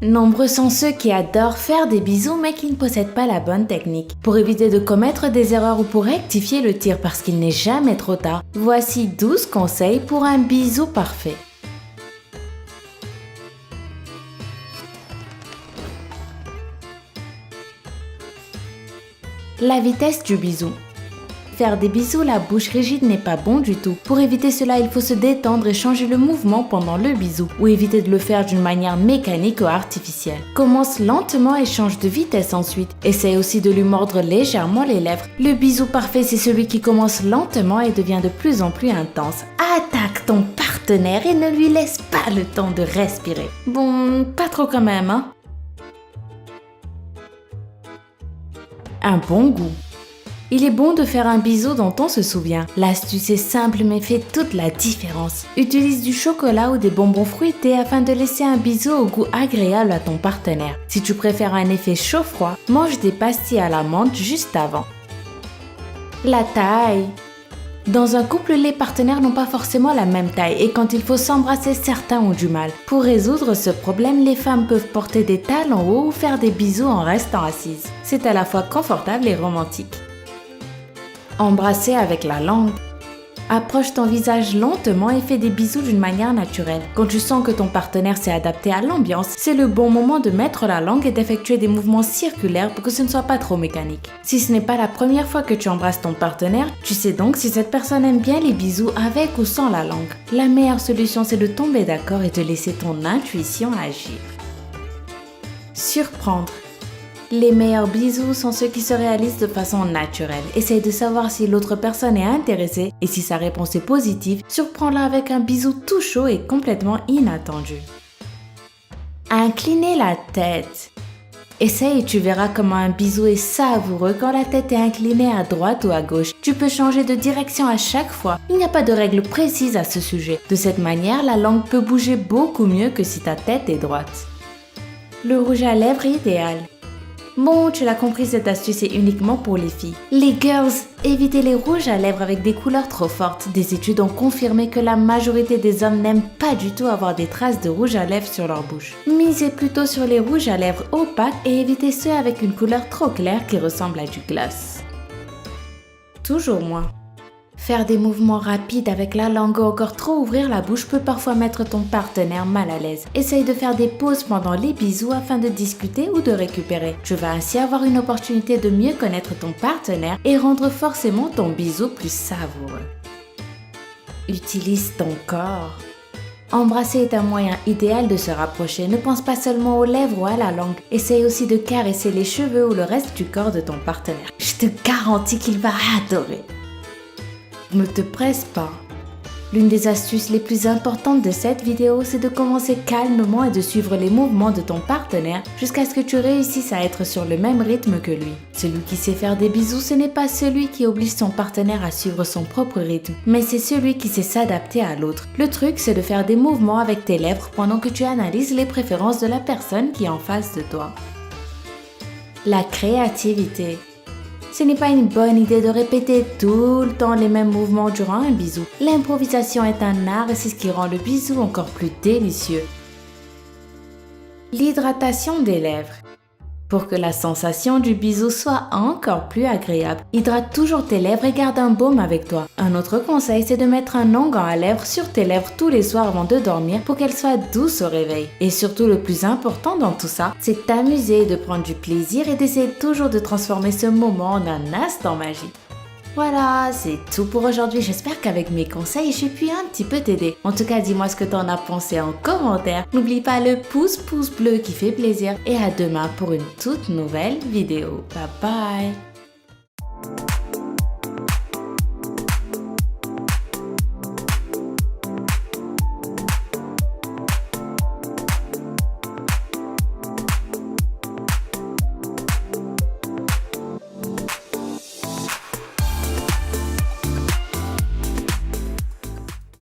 Nombreux sont ceux qui adorent faire des bisous mais qui ne possèdent pas la bonne technique. Pour éviter de commettre des erreurs ou pour rectifier le tir parce qu'il n'est jamais trop tard, voici 12 conseils pour un bisou parfait. La vitesse du bisou. Faire des bisous la bouche rigide n'est pas bon du tout. Pour éviter cela, il faut se détendre et changer le mouvement pendant le bisou ou éviter de le faire d'une manière mécanique ou artificielle. Commence lentement et change de vitesse ensuite. Essaye aussi de lui mordre légèrement les lèvres. Le bisou parfait, c'est celui qui commence lentement et devient de plus en plus intense. Attaque ton partenaire et ne lui laisse pas le temps de respirer. Bon, pas trop quand même, hein? Un bon goût. Il est bon de faire un bisou dont on se souvient. L'astuce est simple mais fait toute la différence. Utilise du chocolat ou des bonbons fruités afin de laisser un bisou au goût agréable à ton partenaire. Si tu préfères un effet chaud-froid, mange des pastilles à la menthe juste avant. La taille. Dans un couple, les partenaires n'ont pas forcément la même taille et quand il faut s'embrasser, certains ont du mal. Pour résoudre ce problème, les femmes peuvent porter des talons hauts ou faire des bisous en restant assises. C'est à la fois confortable et romantique. Embrasser avec la langue. Approche ton visage lentement et fais des bisous d'une manière naturelle. Quand tu sens que ton partenaire s'est adapté à l'ambiance, c'est le bon moment de mettre la langue et d'effectuer des mouvements circulaires pour que ce ne soit pas trop mécanique. Si ce n'est pas la première fois que tu embrasses ton partenaire, tu sais donc si cette personne aime bien les bisous avec ou sans la langue. La meilleure solution, c'est de tomber d'accord et de laisser ton intuition agir. Surprendre. Les meilleurs bisous sont ceux qui se réalisent de façon naturelle. Essaye de savoir si l'autre personne est intéressée et si sa réponse est positive, surprends-la avec un bisou tout chaud et complètement inattendu. Incliner la tête. Essaye et tu verras comment un bisou est savoureux quand la tête est inclinée à droite ou à gauche. Tu peux changer de direction à chaque fois. Il n'y a pas de règle précise à ce sujet. De cette manière, la langue peut bouger beaucoup mieux que si ta tête est droite. Le rouge à lèvres idéal. Bon, tu l'as compris, cette astuce est uniquement pour les filles. Les girls, évitez les rouges à lèvres avec des couleurs trop fortes. Des études ont confirmé que la majorité des hommes n'aiment pas du tout avoir des traces de rouge à lèvres sur leur bouche. Misez plutôt sur les rouges à lèvres opaques et évitez ceux avec une couleur trop claire qui ressemble à du gloss. Toujours moins. Faire des mouvements rapides avec la langue ou encore trop ouvrir la bouche peut parfois mettre ton partenaire mal à l'aise. Essaye de faire des pauses pendant les bisous afin de discuter ou de récupérer. Tu vas ainsi avoir une opportunité de mieux connaître ton partenaire et rendre forcément ton bisou plus savoureux. Utilise ton corps. Embrasser est un moyen idéal de se rapprocher. Ne pense pas seulement aux lèvres ou à la langue. Essaye aussi de caresser les cheveux ou le reste du corps de ton partenaire. Je te garantis qu'il va adorer. Ne te presse pas. L'une des astuces les plus importantes de cette vidéo, c'est de commencer calmement et de suivre les mouvements de ton partenaire jusqu'à ce que tu réussisses à être sur le même rythme que lui. Celui qui sait faire des bisous, ce n'est pas celui qui oblige son partenaire à suivre son propre rythme, mais c'est celui qui sait s'adapter à l'autre. Le truc, c'est de faire des mouvements avec tes lèvres pendant que tu analyses les préférences de la personne qui est en face de toi. La créativité. Ce n'est pas une bonne idée de répéter tout le temps les mêmes mouvements durant un bisou. L'improvisation est un art et c'est ce qui rend le bisou encore plus délicieux. L'hydratation des lèvres. Pour que la sensation du bisou soit encore plus agréable, hydrate toujours tes lèvres et garde un baume avec toi. Un autre conseil, c'est de mettre un onguent à lèvres sur tes lèvres tous les soirs avant de dormir pour qu'elles soient douces au réveil. Et surtout, le plus important dans tout ça, c'est t'amuser, de prendre du plaisir et d'essayer toujours de transformer ce moment en un instant magique. Voilà, c'est tout pour aujourd'hui. J'espère qu'avec mes conseils, j'ai pu un petit peu t'aider. En tout cas, dis-moi ce que t'en as pensé en commentaire. N'oublie pas le pouce bleu qui fait plaisir. Et à demain pour une toute nouvelle vidéo. Bye bye!